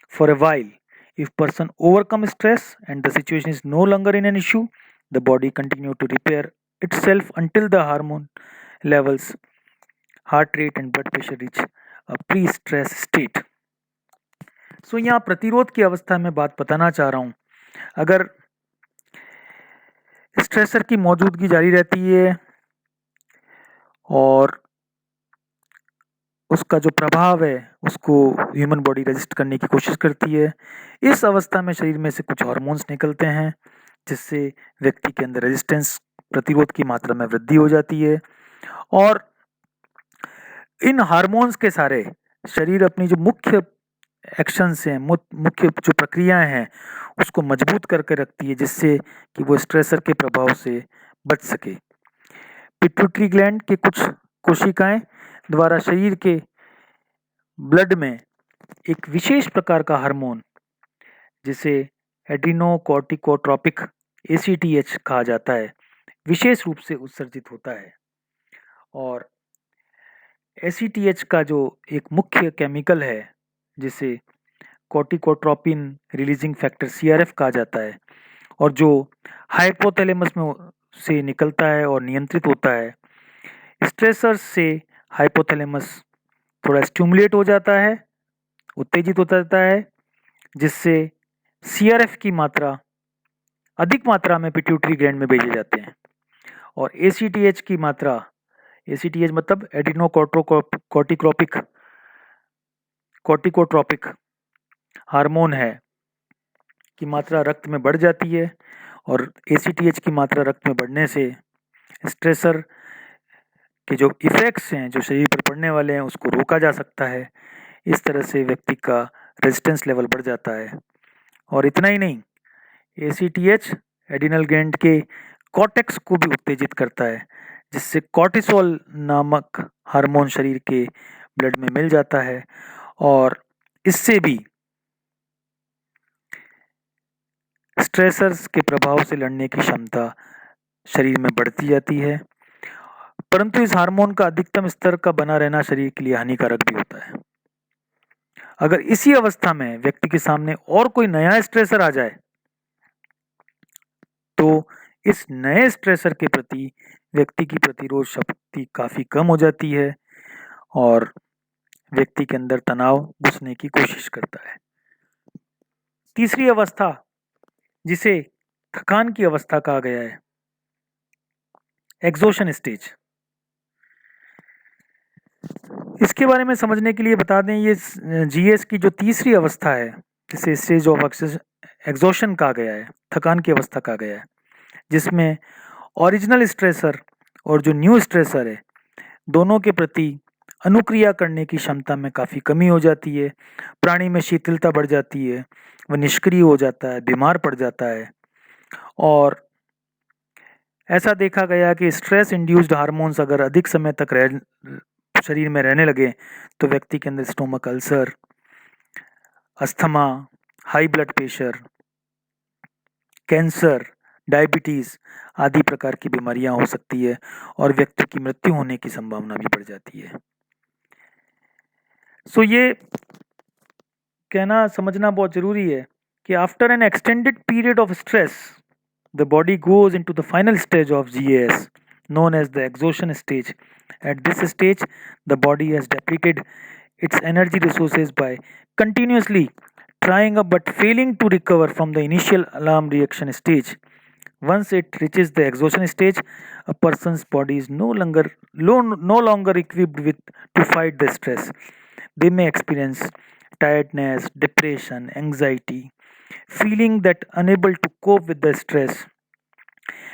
[SPEAKER 1] for a while. If person overcomes stress and the situation is no longer in an issue, the body continue to repair itself until the hormone levels, heart rate and blood pressure reach a pre-stress state. सो यहाँ प्रतिरोध की अवस्था में बात बताना चाह रहा हूँ। अगर स्ट्रेसर की मौजूदगी जारी रहती है और उसका जो प्रभाव है उसको ह्यूमन बॉडी रेजिस्ट करने की कोशिश करती है, इस अवस्था में शरीर में से कुछ हार्मोन्स निकलते हैं जिससे व्यक्ति के अंदर रेजिस्टेंस प्रतिरोध की मात्रा में वृद्धि हो जाती है और इन हार्मोन्स के सारे शरीर अपनी जो मुख्य एक्शंस हैं, मुख्य जो प्रक्रियाएं हैं उसको मजबूत करके रखती है जिससे कि वो स्ट्रेसर के प्रभाव से बच सके। पिट्यूटरी ग्लैंड के कुछ कोशिकाएं द्वारा शरीर के ब्लड में एक विशेष प्रकार का हार्मोन जिसे एड्रीनोकॉर्टिकोट्रोपिक ACTH कहा जाता है विशेष रूप से उत्सर्जित होता है। और ACTH का जो एक मुख्य केमिकल है जिसे कॉर्टिकोट्रोपिन रिलीजिंग फैक्टर CRF कहा जाता है और जो हाइपोथैलेमस में से निकलता है और नियंत्रित होता है। स्ट्रेसर से हाइपोथैलेमस थोड़ा स्टिमुलेट हो जाता है, उत्तेजित हो जाता है जिससे CRF की मात्रा अधिक मात्रा में पिट्यूटरी ग्लैंड में भेजे जाते हैं और ACTH की मात्रा, ACTH मतलब कॉर्टिकोट्रोपिक हार्मोन है की मात्रा रक्त में बढ़ जाती है और ACTH की मात्रा रक्त में बढ़ने से स्ट्रेसर के जो इफ़ेक्ट्स हैं, जो शरीर पर पड़ने वाले हैं, उसको रोका जा सकता है। इस तरह से व्यक्ति का रेजिस्टेंस लेवल बढ़ जाता है। और इतना ही नहीं, एसीटीएच एड्रिनल ग्लैंड के कॉर्टेक्स को भी उत्तेजित करता है, जिससे कॉर्टिसोल नामक हार्मोन शरीर के ब्लड में मिल जाता है और इससे भी स्ट्रेसर्स के प्रभाव से लड़ने की क्षमता शरीर में बढ़ती जाती है। परंतु इस हार्मोन का अधिकतम स्तर का बना रहना शरीर के लिए हानिकारक भी होता है। अगर इसी अवस्था में व्यक्ति के सामने और कोई नया स्ट्रेसर आ जाए तो इस नए स्ट्रेसर के प्रति व्यक्ति की प्रतिरोध शक्ति काफी कम हो जाती है और व्यक्ति के अंदर तनाव घुसने की कोशिश करता है। तीसरी अवस्था, जिसे थकान की अवस्था कहा गया है, एग्जॉशन स्टेज। इसके बारे में समझने के लिए बता दें, ये जीएस की जो तीसरी अवस्था है, जिसे स्टेज ऑफ एग्जॉशन कहा गया है, थकान की अवस्था कहा गया है, जिसमें ओरिजिनल स्ट्रेसर और जो न्यू स्ट्रेसर है, दोनों के प्रति अनुक्रिया करने की क्षमता में काफ़ी कमी हो जाती है। प्राणी में शिथिलता बढ़ जाती है, वह निष्क्रिय हो जाता है, बीमार पड़ जाता है। और ऐसा देखा गया कि स्ट्रेस इंड्यूस्ड हार्मोन्स अगर अधिक समय तक शरीर में रहने लगे तो व्यक्ति के अंदर stomach ulcer, asthma, high blood pressure, cancer, diabetes आदि प्रकार की बीमारियां हो सकती है और व्यक्ति की मृत्यु होने की संभावना भी बढ़ जाती है। सो ये कहना समझना बहुत जरूरी है कि after N extended period of stress the body goes into the final stage of GAS known as the exhaustion stage. At this stage, the body has depleted its energy resources by continuously trying up but failing to recover from the initial alarm reaction stage. Once it reaches the exhaustion stage, a person's body is no longer equipped with to fight the stress. They may experience tiredness, depression, anxiety, feeling that unable to cope with the stress.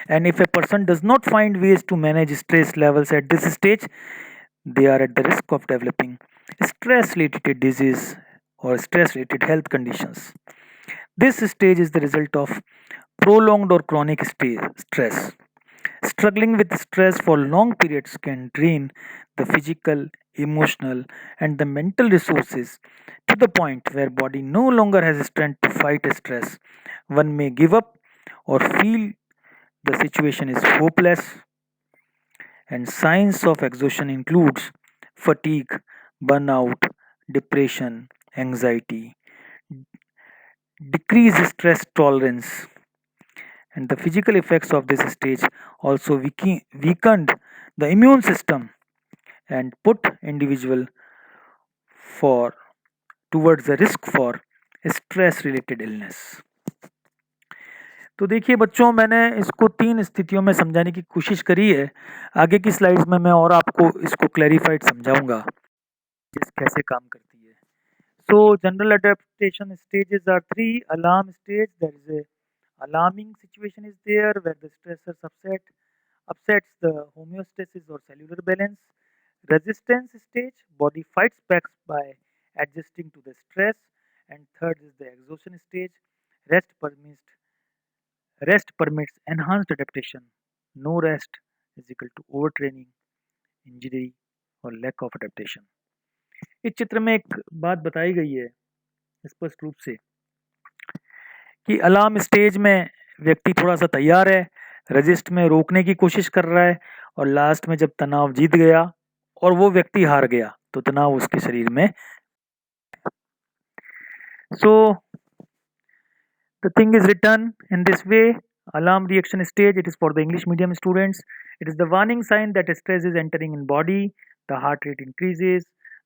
[SPEAKER 1] And if a person does not find ways to manage stress levels at this stage, they are at the risk of developing stress related disease or stress related health conditions. This stage is the result of prolonged or chronic stress. Struggling with stress for long periods can drain the physical, emotional, and the mental resources to the point where body no longer has strength to fight stress. One may give up or feel the situation is hopeless, and signs of exhaustion includes fatigue, burnout, depression, anxiety, decreased stress tolerance, and the physical effects of this stage also weakened the immune system and put individual for towards the risk for stress related illness. तो देखिए बच्चों, मैंने इसको 3 स्थितियों में समझाने की कोशिश करी है। आगे की स्लाइड्स में मैं और आपको इसको क्लैरिफाइड समझाऊंगा कैसे काम करती है। So general adaptation stages are 3. Alarm stage, there is a alarming situation is there where the stressor upsets the homeostasis or cellular balance. Resistance stage, body fights back by adjusting to the stress. And third is the exhaustion stage. Rest permits enhanced adaptation. No rest is equal to overtraining, injury और lack of adaptation. इस चित्र में एक बात बताई गई है स्पष्ट रूप से कि अलार्म स्टेज में व्यक्ति थोड़ा सा तैयार है, रजिस्ट में रोकने की कोशिश कर रहा है और लास्ट में जब तनाव जीत गया और वो व्यक्ति हार गया तो तनाव उसके शरीर में। So the thing is written in this way. Alarm reaction stage, it is for the English medium students. It is the warning sign that stress is entering in body. The heart rate increases.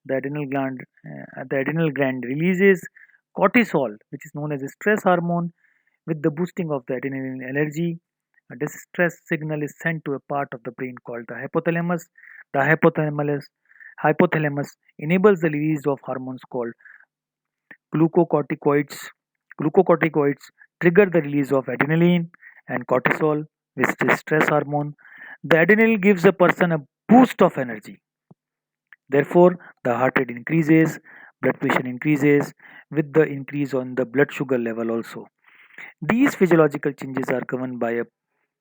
[SPEAKER 1] The adrenal gland releases cortisol, which is known as a stress hormone, with the boosting of the adrenaline energy. A distress signal is sent to a part of the brain called the hypothalamus. The hypothalamus enables the release of hormones called glucocorticoids. Glucocorticoids trigger the release of adrenaline and cortisol, which is stress hormone. The adrenaline gives a person a boost of energy. Therefore, the heart rate increases, blood pressure increases with the increase on the blood sugar level also. These physiological changes are governed by a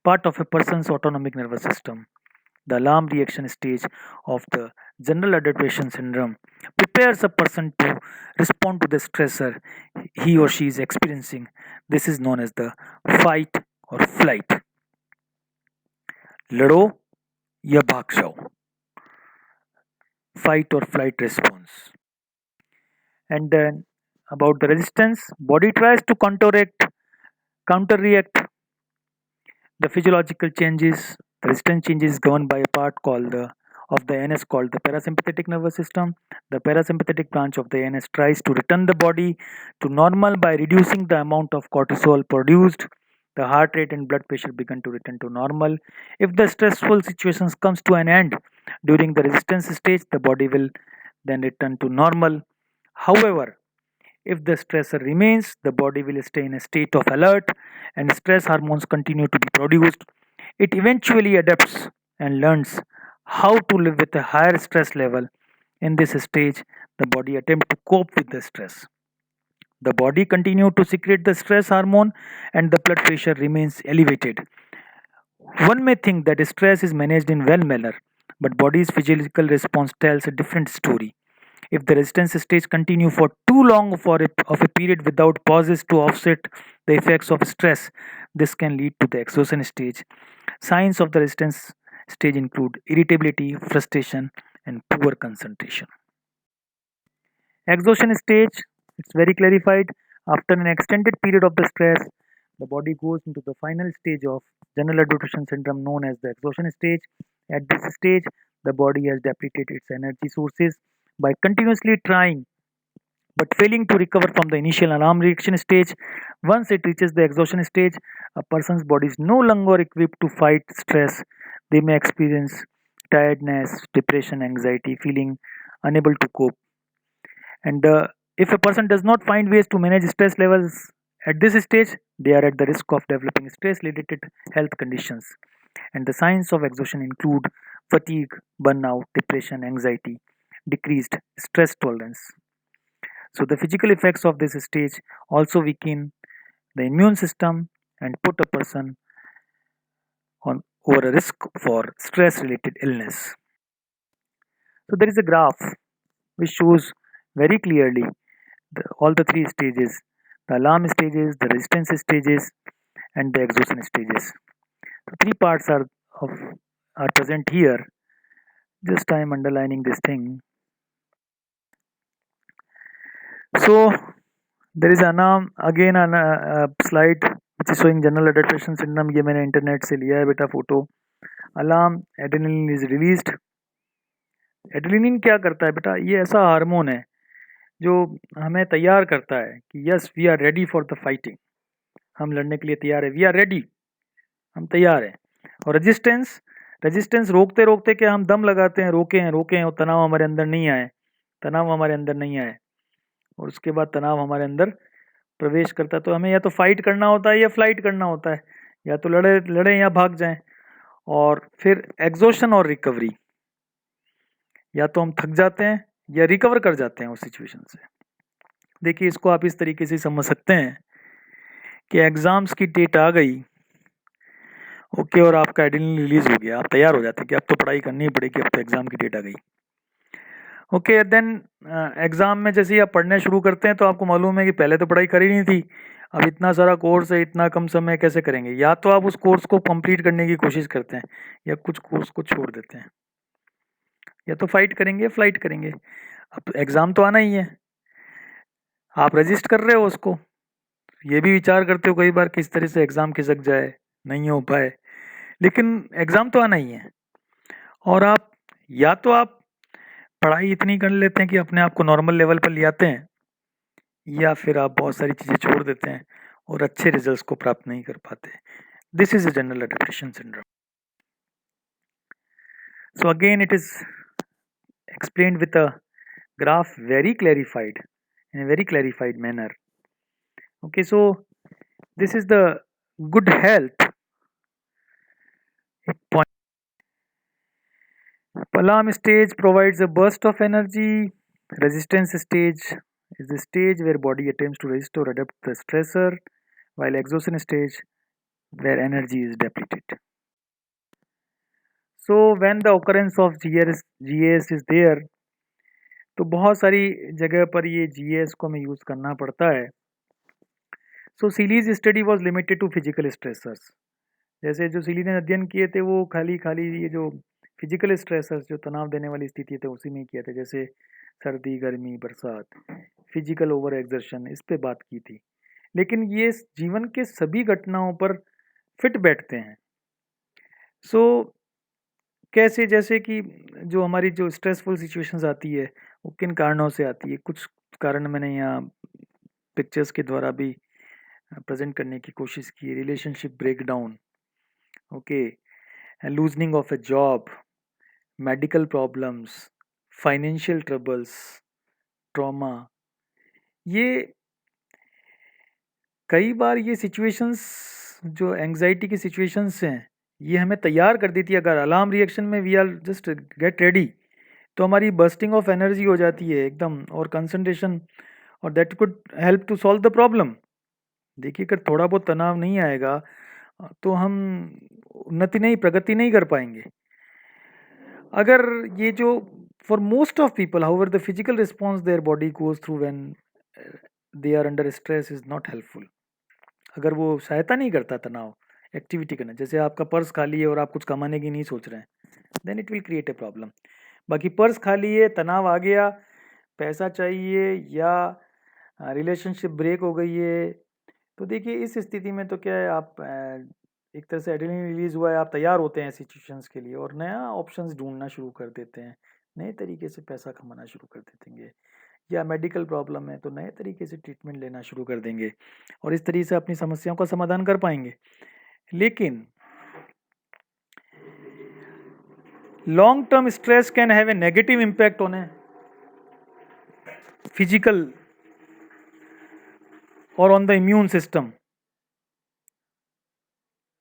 [SPEAKER 1] part of a person's autonomic nervous system. The alarm reaction stage of the general adaptation syndrome prepares a person to respond to the stressor he or she is experiencing. This is known as the fight or flight. लड़ो या भाग जाओ. Fight or flight response. And then about the resistance, body tries to counter-react the physiological changes. The resistance change is governed by a part called the of the NS called the parasympathetic nervous system. The parasympathetic branch of the NS tries to return the body to normal by reducing the amount of cortisol produced. The heart rate and blood pressure begin to return to normal. If the stressful situations comes to an end during the resistance stage, the body will then return to normal. However, if the stressor remains, the body will stay in a state of alert and stress hormones continue to be produced. It eventually adapts and learns how to live with a higher stress level. In this stage, the body attempts to cope with the stress. The body continues to secrete the stress hormone and the blood pressure remains elevated. One may think that stress is managed in well manner, but body's physiological response tells a different story. If the resistance stage continue for too long of a period without pauses to offset the effects of stress, this can lead to the exhaustion stage. Signs of the resistance stage include irritability, frustration, and poor concentration. Exhaustion stage, it's very clarified. After an extended period of the stress, the body goes into the final stage of general adaptation syndrome known as the exhaustion stage. At this stage, the body has depleted its energy sources by continuously trying but failing to recover from the initial alarm reaction stage. Once it reaches the exhaustion stage, a person's body is no longer equipped to fight stress. They may experience tiredness, depression, anxiety, feeling unable to cope. And if a person does not find ways to manage stress levels at this stage, they are at the risk of developing stress related health conditions. And the signs of exhaustion include fatigue, burnout, depression, anxiety, decreased stress tolerance. So, the physical effects of this stage also weaken the immune system and put a person on over a risk for stress related illness. So, there is a graph which shows very clearly all the three stages: the alarm stages, the resistance stages, and the exhaustion stages. So, three parts of, are present here. Just I am underlining this thing. So, there is again a slide which is showing general adaptation syndrome. ये मैंने इंटरनेट से लिया है बेटा photo. Alarm adrenaline is released. Adrenaline क्या करता है बेटा? ये ऐसा हार्मोन है जो हमें तैयार करता है कि yes we are ready for the fighting. हम लड़ने के लिए तैयार है. वी आर रेडी, हम तैयार हैं. और रेजिस्टेंस, रेजिस्टेंस रोकते रोकते क्या हम दम लगाते हैं, रोके हैं और तनाव हमारे अंदर नहीं आए, तनाव हमारे अंदर नहीं आए और उसके बाद तनाव हमारे अंदर प्रवेश करता है. तो हमें या तो फाइट करना होता है या फ्लाइट करना होता है, या तो लड़े या भाग जाएं. और फिर एग्जॉशन और रिकवरी, या तो हम थक जाते हैं या रिकवर कर जाते हैं उस सिचुएशन से. देखिए इसको आप इस तरीके से समझ सकते हैं कि एग्जाम्स की डेट आ गई, ओके, और आपका एड्रेनलिन रिलीज हो गया, आप तैयार हो जाते हैं कि अब तो पढ़ाई करनी ही पड़ेगी, अब तो एग्जाम की डेट आ गई. ओके, देन एग्जाम में जैसे ही आप पढ़ने शुरू करते हैं तो आपको मालूम है कि पहले तो पढ़ाई करी नहीं थी, अब इतना सारा कोर्स है, इतना कम समय कैसे करेंगे. या तो आप उस कोर्स को कंप्लीट करने की कोशिश करते हैं या कुछ कोर्स को छोड़ देते हैं, या तो फाइट करेंगे फ्लाइट करेंगे. अब एग्जाम तो आना ही है, आप रजिस्ट कर रहे हो उसको, ये भी विचार करते हो कई बार किस तरह से एग्जाम खिसक जाए, नहीं हो पाए, लेकिन एग्जाम तो आना ही है. और आप या तो आप पढ़ाई इतनी कर लेते हैं कि अपने आप को नॉर्मल लेवल पर ले आते हैं, या फिर आप बहुत सारी चीज़ें छोड़ देते हैं और अच्छे रिजल्ट्स को प्राप्त नहीं कर पाते. This is a general adaptation syndrome. So again it is explained with a graph, very clarified, in a very clarified manner. Okay, so this is the good health point. Alarm stage provides a burst of energy. Resistance stage is the stage where body attempts to resist or adapt the stressor, while exhaustion stage where energy is depleted. So when the occurrence of GAS is there, तो बहुत सारी जगह पर ये GAS को हमें यूज़ करना पड़ता है. So Selye's study was limited to physical stressors. जैसे जो सीली ने अध्ययन किए थे वो खाली खाली ये जो फिजिकल स्ट्रेसर्स जो तनाव देने वाली स्थिति थे उसी में ही किए थे, जैसे सर्दी, गर्मी, बरसात, फिजिकल ओवर एक्सर्शन, इस पे बात की थी. लेकिन ये जीवन के सभी घटनाओं पर फिट बैठते हैं. सो कैसे, जैसे कि जो हमारी जो स्ट्रेसफुल सिचुएशंस आती है वो किन कारणों से आती है, कुछ कारण मैंने यहाँ पिक्चर्स के द्वारा भी प्रेजेंट करने की कोशिश की. Relationship breakdown, okay, loosening of A job, medical problems, financial troubles, trauma. ये कई बार ये सिचुएशंस जो एंग्जाइटी की सिचुएशंस हैं ये हमें तैयार कर देती है. अगर अलार्म रिएक्शन में we are just get ready तो हमारी बर्स्टिंग ऑफ एनर्जी हो जाती है एकदम, और कंसंट्रेशन, और that could help to solve the problem. देखिए, अगर थोड़ा बहुत तनाव नहीं आएगा तो हम उन्नति नहीं, प्रगति नहीं कर पाएंगे. अगर ये जो for most of people however the physical response their body goes through when they are under stress is not helpful. अगर वो सहायता नहीं करता तनाव एक्टिविटी करना, जैसे आपका पर्स खाली है और आप कुछ कमाने की नहीं सोच रहे हैं, then it will create a problem. बाकी पर्स खाली है, तनाव आ गया, पैसा चाहिए, या रिलेशनशिप ब्रेक हो गई है, तो देखिए इस स्थिति में तो क्या है, आप एक तरह से एड्रेनलिन रिलीज हुआ है, आप तैयार होते हैं सिचुएशंस के लिए और नया ऑप्शंस ढूंढना शुरू कर देते हैं, नए तरीके से पैसा कमाना शुरू कर देंगे. या मेडिकल प्रॉब्लम है तो नए तरीके से ट्रीटमेंट लेना शुरू कर देंगे और इस तरीके से अपनी समस्याओं का समाधान कर पाएंगे. लेकिन long term stress can have a negative impact on a physical or on the immune system.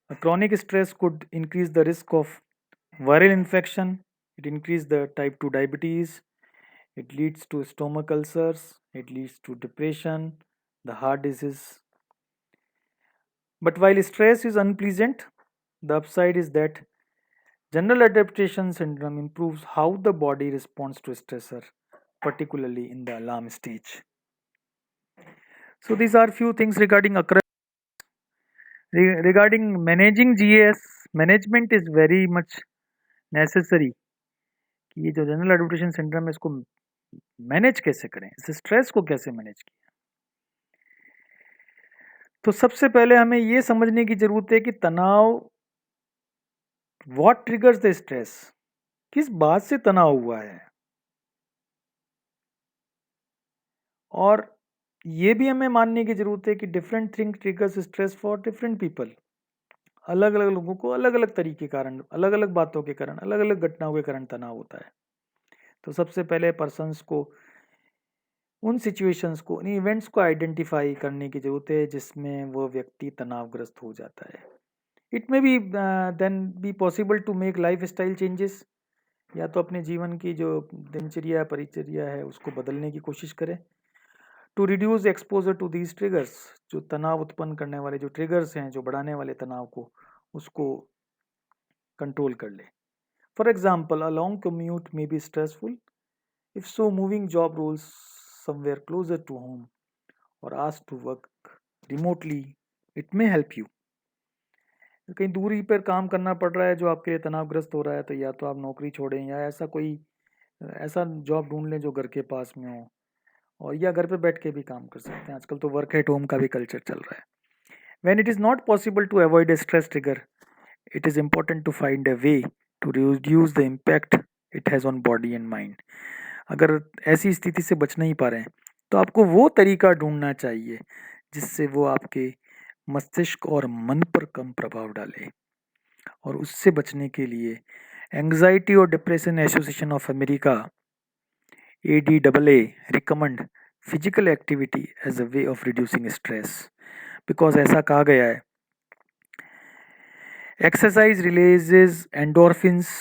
[SPEAKER 1] A chronic stress could increase the risk of viral infection, it increases the type 2 diabetes, it leads to stomach ulcers, it leads to depression, the heart disease. But while stress is unpleasant, the upside is that general adaptation syndrome improves how the body responds to stressor, particularly in the alarm stage. So these are few things regarding regarding managing GAS. Management is very much necessary कि ये जो जनरल एडप्टेशन सिंड्रोम है इसको मैनेज कैसे करें, इस स्ट्रेस को कैसे मैनेज किया. तो सबसे पहले हमें ये समझने की जरूरत है कि तनाव, व्हाट ट्रिगर्स द स्ट्रेस, किस बात से तनाव हुआ है. और ये भी हमें मानने की जरूरत है कि different thing triggers stress for different people. अलग अलग लोगों को अलग अलग तरीके के कारण, अलग अलग बातों के कारण, अलग अलग घटनाओं के कारण तनाव होता है. तो सबसे पहले पर्सन्स को उन सिचुएशंस को, उन इवेंट्स को आइडेंटिफाई करने की जरूरत है जिसमें वो व्यक्ति तनावग्रस्त हो जाता है. It may be then be possible to make lifestyle changes, या तो अपने जीवन की जो दिनचर्या परिचर्या है उसको बदलने की कोशिश करें. To reduce exposure to these triggers, जो तनाव उत्पन्न करने वाले जो ट्रिगर्स हैं, जो बढ़ाने वाले तनाव को, उसको कंट्रोल कर ले. For example, a long commute may be stressful. If so, moving job roles somewhere closer to home or asked to work remotely, it may help you. कहीं दूरी पर काम करना पड़ रहा है जो आपके लिए तनावग्रस्त हो रहा है, तो या तो आप नौकरी छोड़ें या ऐसा जॉब ढूंढ लें जो घर के पास में हो, और या घर पे बैठ के भी काम कर सकते हैं. आजकल तो वर्क एट होम का भी कल्चर चल रहा है. When it is not possible to avoid a stress trigger, it is important to find a way to reduce the impact it has on body and mind. अगर ऐसी स्थिति से बच नहीं पा रहे हैं तो आपको वो तरीका ढूंढना चाहिए जिससे वो आपके मस्तिष्क और मन पर कम प्रभाव डाले. और उससे बचने के लिए एंग्जाइटी और depression association of America ADAA recommend physical activity as a way of reducing stress. Because ऐसा कहा गया है, exercise releases endorphins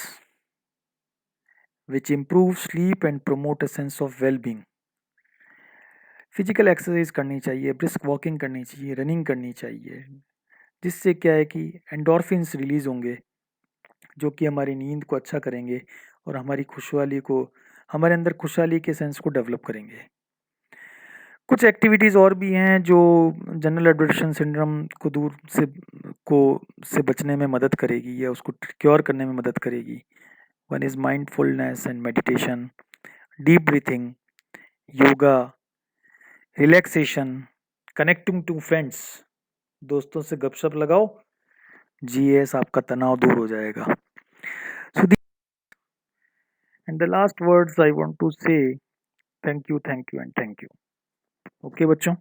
[SPEAKER 1] which improve sleep and promote a sense of well-being. Physical exercise करनी चाहिए, ब्रिस्क वॉकिंग करनी चाहिए, रनिंग करनी चाहिए, जिससे क्या है कि एंडोर्फिन्स रिलीज होंगे जो कि हमारी नींद को अच्छा करेंगे और हमारे अंदर खुशहाली के सेंस को डेवलप करेंगे। कुछ एक्टिविटीज़ और भी हैं जो जनरल एडवर्शन सिंड्रोम से बचने में मदद करेगी या उसको क्योर करने में मदद करेगी। One is mindfulness and meditation, deep breathing, yoga, relaxation, connecting to friends, दोस्तों से गपशप लगाओ, जीएस आपका तनाव दूर हो जाएगा। So and the last words I want to say, thank you and thank you. Okay बच्चों।